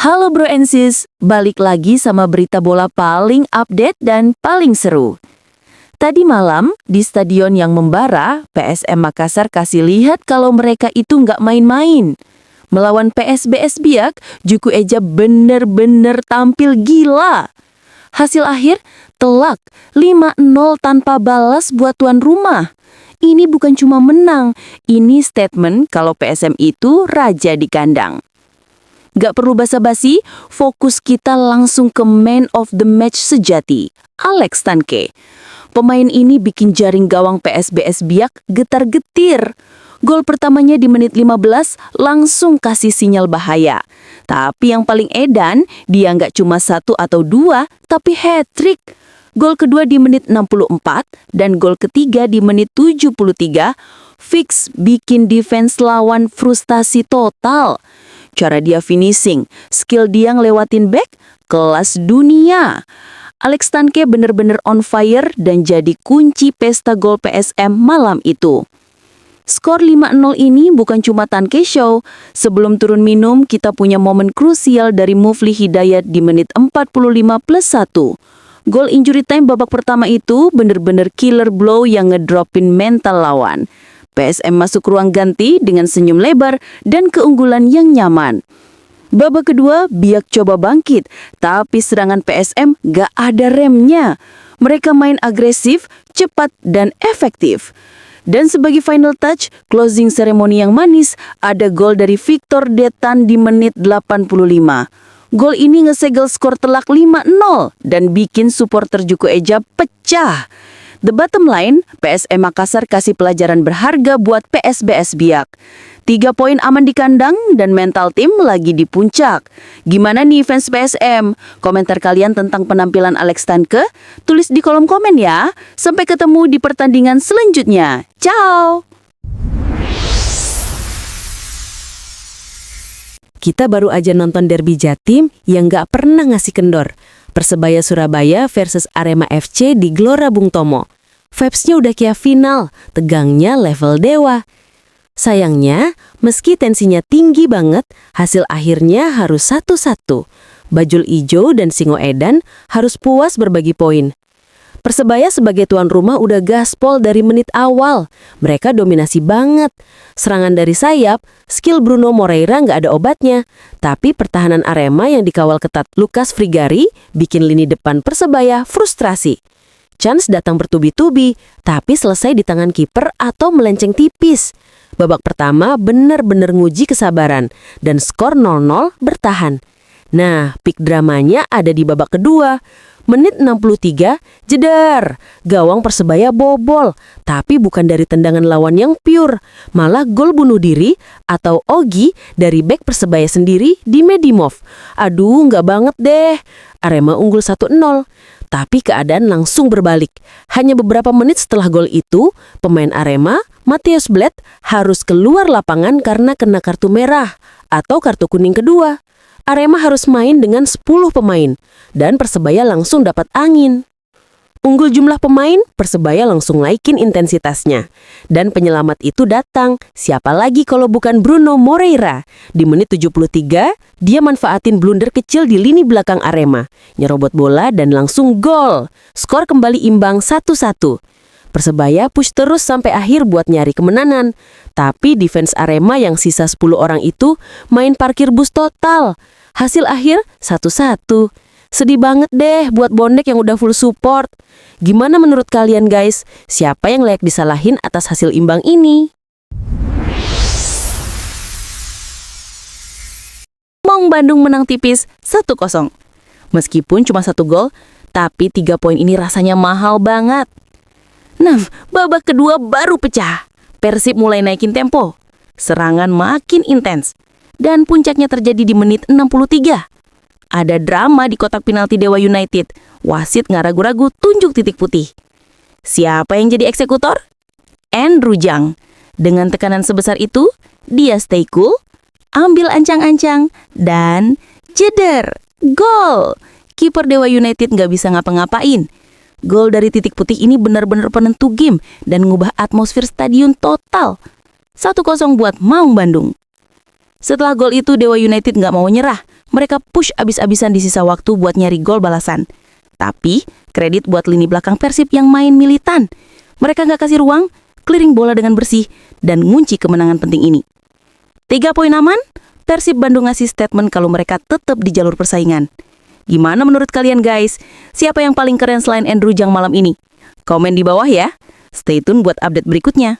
Halo bro and sis, balik lagi sama berita bola paling update dan paling seru. Tadi malam, di stadion yang membara, PSM Makassar kasih lihat kalau mereka itu nggak main-main. Melawan PSBS Biak, Juku Eja bener-bener tampil gila. Hasil akhir, telak 5-0 tanpa balas buat tuan rumah. Ini bukan cuma menang, ini statement kalau PSM itu raja di kandang. Gak perlu basa-basi, fokus kita langsung ke man of the match sejati, Alex Tanke. Pemain ini bikin jaring gawang PSBS Biak getar-getir. Gol pertamanya di menit 15 langsung kasih sinyal bahaya. Tapi yang paling edan, dia nggak cuma 1 atau 2, tapi hat-trick. Gol kedua di menit 64 dan gol ketiga di menit 73, fix bikin defense lawan frustasi total. Cara dia finishing, skill dia ngelewatin back, kelas dunia. Alex Tanke bener-bener on fire dan jadi kunci pesta gol PSM malam itu. Skor 5-0 ini bukan cuma Tanke show. Sebelum turun minum, kita punya momen krusial dari Mufli Hidayat di menit 45+1. Gol injury time babak pertama itu bener-bener killer blow yang ngedropin mental lawan. PSM masuk ruang ganti dengan senyum lebar dan keunggulan yang nyaman. Babak kedua, Biak coba bangkit, tapi serangan PSM gak ada remnya. Mereka main agresif, cepat, dan efektif. Dan sebagai final touch, closing ceremony yang manis, ada gol dari Victor Detan di menit 85. Gol ini ngesegel skor telak 5-0 dan bikin supporter Juku Eja pecah. The bottom line, PSM Makassar kasih pelajaran berharga buat PSBS Biak. 3 poin aman di kandang dan mental tim lagi di puncak. Gimana nih fans PSM? Komentar kalian tentang penampilan Alex Tanke? Tulis di kolom komen ya. Sampai ketemu di pertandingan selanjutnya. Ciao! Kita baru aja nonton derby Jatim yang gak pernah ngasih kendor. Persebaya Surabaya versus Arema FC di Gelora Bung Tomo. Vibes-nya udah kayak final, tegangnya level dewa. Sayangnya, meski tensinya tinggi banget, hasil akhirnya harus 1-1. Bajul Ijo dan Singo Edan harus puas berbagi poin. Persebaya sebagai tuan rumah udah gaspol dari menit awal. Mereka dominasi banget. Serangan dari sayap, skill Bruno Moreira nggak ada obatnya. Tapi pertahanan Arema yang dikawal ketat Lucas Frigari bikin lini depan Persebaya frustrasi. Chance datang bertubi-tubi, tapi selesai di tangan kiper atau melenceng tipis. Babak pertama benar-benar nguji kesabaran dan skor 0-0 bertahan. Nah, peak dramanya ada di babak kedua. Menit 63, jedar. Gawang Persebaya bobol, tapi bukan dari tendangan lawan yang pure. Malah gol bunuh diri atau Ogi dari bek Persebaya sendiri di Medimov. Aduh, nggak banget deh. Arema unggul 1-0. Tapi keadaan langsung berbalik. Hanya beberapa menit setelah gol itu, pemain Arema, Matthias Bled, harus keluar lapangan karena kena kartu merah atau kartu kuning kedua. Arema harus main dengan 10 pemain, dan Persebaya langsung dapat angin. Unggul jumlah pemain, Persebaya langsung naikin intensitasnya. Dan penyelamat itu datang, siapa lagi kalau bukan Bruno Moreira. Di menit 73, dia manfaatin blunder kecil di lini belakang Arema. Nyerobot bola dan langsung gol. Skor kembali imbang 1-1. Persebaya push terus sampai akhir buat nyari kemenangan. Tapi defense Arema yang sisa 10 orang itu main parkir bus total. Hasil akhir 1-1. Sedih banget deh buat Bondek yang udah full support. Gimana menurut kalian guys? Siapa yang layak disalahin atas hasil imbang ini? Maung Bandung menang tipis 1-0. Meskipun cuma 1 gol, tapi 3 poin ini rasanya mahal banget. Nah, babak kedua baru pecah. Persib mulai naikin tempo. Serangan makin intens. Dan puncaknya terjadi di menit 63. Ada drama di kotak penalti Dewa United. Wasit nggak ragu-ragu tunjuk titik putih. Siapa yang jadi eksekutor? Andrew Jang. Dengan tekanan sebesar itu, dia stay cool, ambil ancang-ancang, dan jeder. Gol! Kiper Dewa United nggak bisa ngapa-ngapain. Gol dari titik putih ini benar-benar penentu game dan ngubah atmosfer stadion total. 1-0 buat Maung Bandung. Setelah gol itu Dewa United nggak mau nyerah, mereka push abis-abisan di sisa waktu buat nyari gol balasan. Tapi, kredit buat lini belakang Persib yang main militan. Mereka nggak kasih ruang, clearing bola dengan bersih, dan ngunci kemenangan penting ini. 3 poin aman, Persib Bandung ngasih statement kalau mereka tetap di jalur persaingan. Gimana menurut kalian guys? Siapa yang paling keren selain Andrew Jang malam ini? Komen di bawah ya. Stay tune buat update berikutnya.